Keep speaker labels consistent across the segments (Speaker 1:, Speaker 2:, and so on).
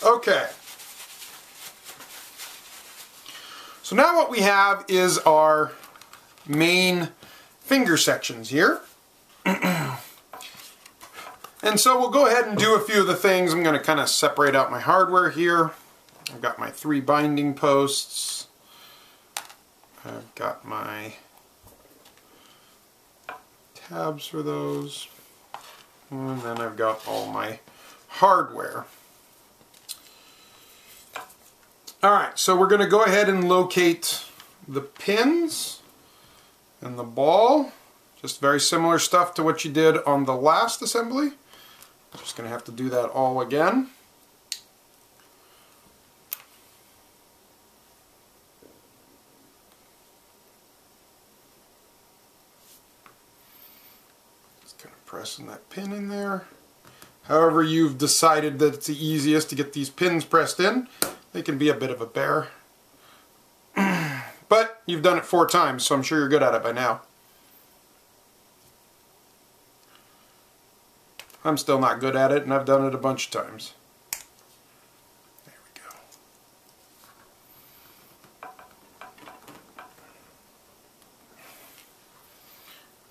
Speaker 1: Okay. So now what we have is our main finger sections here. And so we'll go ahead and do a few of the things. I'm going to kind of separate out my hardware here. I've got my 3 binding posts. I've got my tabs for those. And then I've got all my hardware. Alright, so we're going to go ahead and locate the pins and the ball. Just very similar stuff to what you did on the last assembly. Just going to have to do that all again. Just kind of pressing that pin in there. However you've decided that it's the easiest to get these pins pressed in. They can be a bit of a bear. But you've done it 4 times, so I'm sure you're good at it by now. I'm still not good at it, and I've done it a bunch of times. There we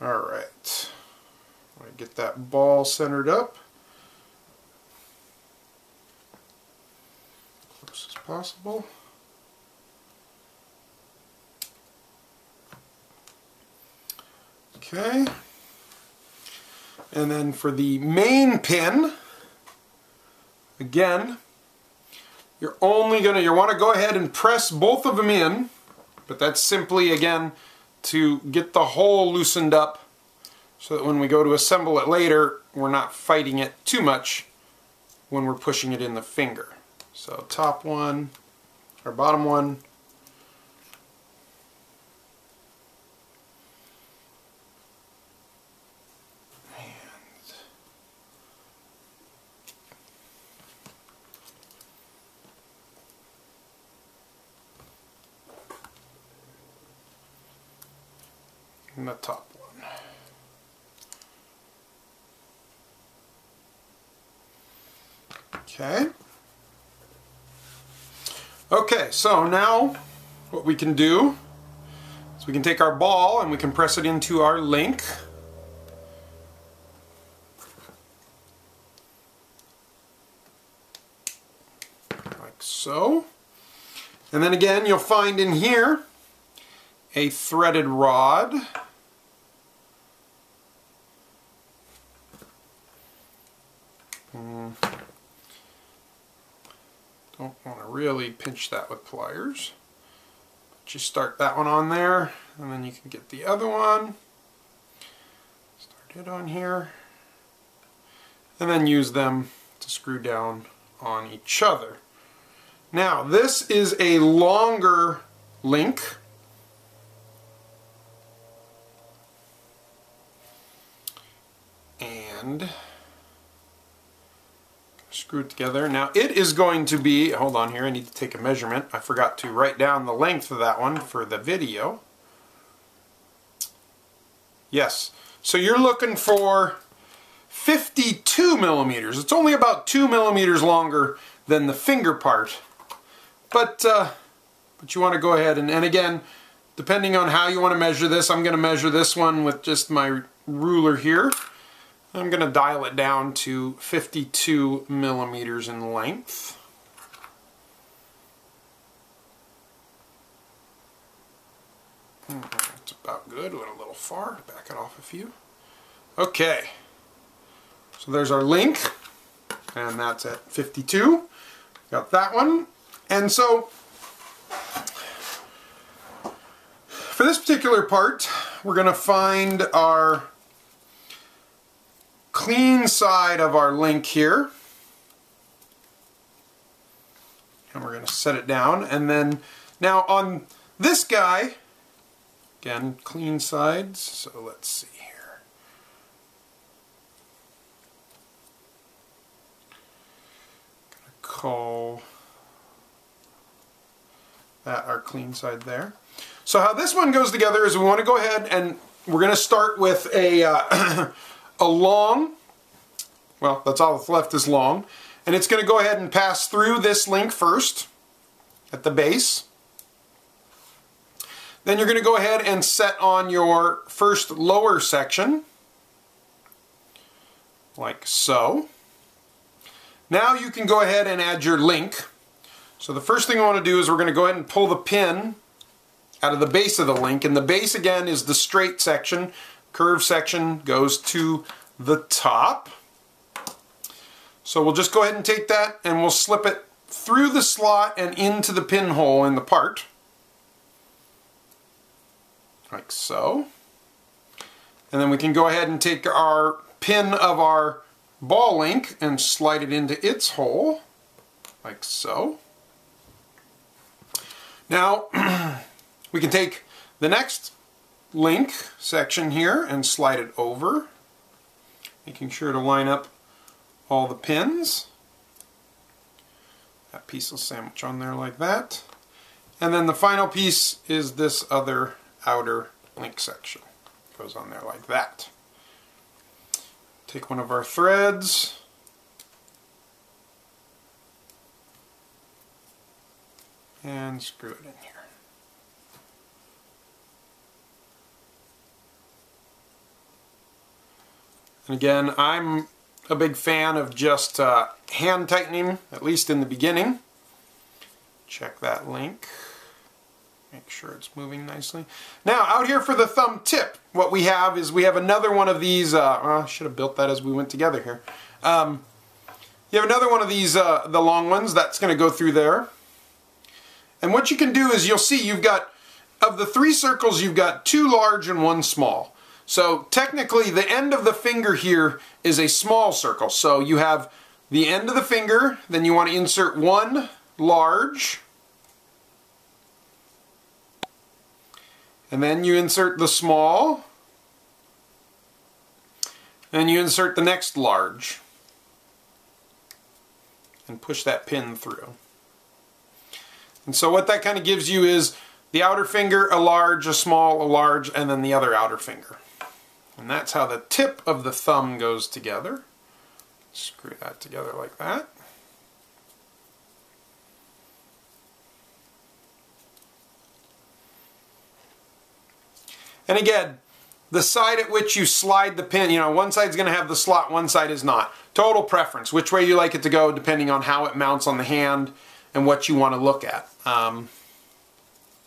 Speaker 1: go. Alright. Get that ball centered up. Close as possible. Okay. And then for the main pin, again, you want to go ahead and press both of them in, but that's simply, again, to get the hole loosened up so that when we go to assemble it later, we're not fighting it too much when we're pushing it in the finger. So top one, or bottom one. And the top one. Okay. Okay, so now what we can do is we can take our ball and we can press it into our link. Like so. And then again, you'll find in here a threaded rod. Don't want to really pinch that with pliers. But you start that one on there, and then you can get the other one. Start it on here. And then use them to screw down on each other. Now, this is a longer link. And screw it together. Now it is going to be, hold on here, I need to take a measurement. I forgot to write down the length of that one for the video. Yes, so you're looking for 52 millimeters. It's only about 2 millimeters longer than the finger part. But you want to go ahead and again, depending on how you want to measure this, I'm going to measure this one with just my ruler here. I'm going to dial it down to 52 millimeters in length. That's about good. Went a little far. Back it off a few. Okay. So there's our link. And that's at 52. Got that one. And so for this particular part, we're going to find our clean side of our link here, and we're going to set it down. And then now on this guy, again, clean sides, so let's see here. I'm going to call that our clean side there. So how this one goes together is we want to go ahead and we're going to start with a a long, well, that's all that's left is long, And it's going to go ahead and pass through this link first at the base. Then you're going to go ahead and set on your first lower section, like so. Now you can go ahead and add your link. So the first thing I want to do is we're going to go ahead and pull the pin out of the base of the link, and the base again is the straight section. Curved section goes to the top. So we'll just go ahead and take that and we'll slip it through the slot and into the pinhole in the part. Like so. And then we can go ahead and take our pin of our ball link and slide it into its hole, like so. Now we can take the next link section here and slide it over, making sure to line up all the pins. That piece will sandwich on there like that. And then the final piece is this other outer link section. Goes on there like that. Take one of our threads, and screw it in here. And again, I'm a big fan of just hand tightening, at least in the beginning. Check that link. Make sure it's moving nicely. Now, out here for the thumb tip, what we have is we have another one of these, I should have built that as we went together here. You have another one of these, the long ones, that's going to go through there. And what you can do is you'll see you've got, of the 3 circles, you've got 2 large and 1 small. So technically the end of the finger here is a small circle. So you have the end of the finger, then you want to insert 1 large, and then you insert the small, and you insert the next large, and push that pin through. And so what that kind of gives you is the outer finger, a large, a small, a large, and then the other outer finger. And that's how the tip of the thumb goes together. Screw that together like that. And again, the side at which you slide the pin, you know, one side's going to have the slot, one side is not. Total preference, which way you like it to go depending on how it mounts on the hand and what you want to look at.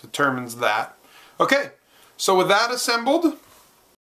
Speaker 1: Determines that. Okay, so with that assembled,